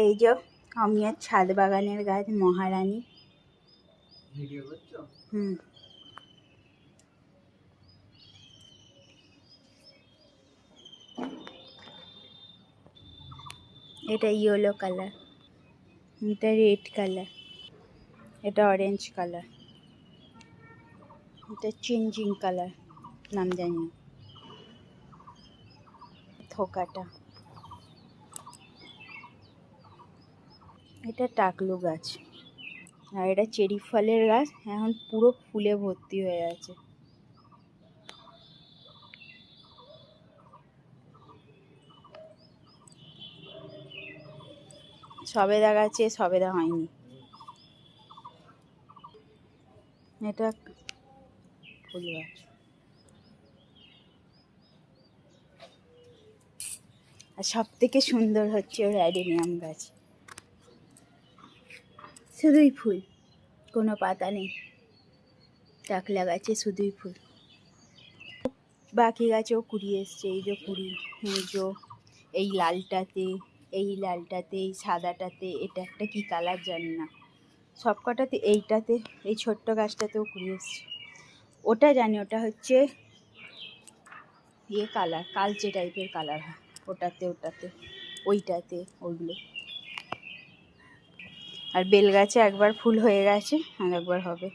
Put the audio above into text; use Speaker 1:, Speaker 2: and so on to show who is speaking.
Speaker 1: এই যে আমি আর ছাদ বাগানের গাছ মহারানী।
Speaker 2: ভিডিও করছো?
Speaker 1: এটা ইয়েলো কালার, এটা রেড কালার, এটা অরেঞ্জ কালার, এটা চেঞ্জিং কালার, নাম জানি না। থোকাটা, এটা টাকলু গাছ, আর এটা চেরি ফলের গাছ, এখন পুরো ফুলে ভর্তি হয়ে আছে। সবেদা গাছে সবেদা হয়নি। এটা ফুল গাছ। আর সব থেকে সুন্দর হচ্ছে ওর অ্যাডেনিয়াম গাছ, শুধুই ফুল, কোনো পাতা নেই। টাকলা গাছে শুধুই ফুল। বাকি গাছেও কুড়ি এসছে, এই যে কুড়ি, এই লালটাতে, এই লালটাতে, এই সাদাটাতে, এটা একটা কি কালার জানি না, সব কটাতে, এইটাতে, এই ছোট্ট গাছটাতেও কুড়ি এসছে। ওটা জানি, ওটা হচ্ছে ইয়ে কালার, কালচে টাইপের কালার হয় ওটাতে, ওইটাতে, ওইগুলো। আর বেল গাছে একবার ফুল হয়ে গেছে, আর একবার হবে।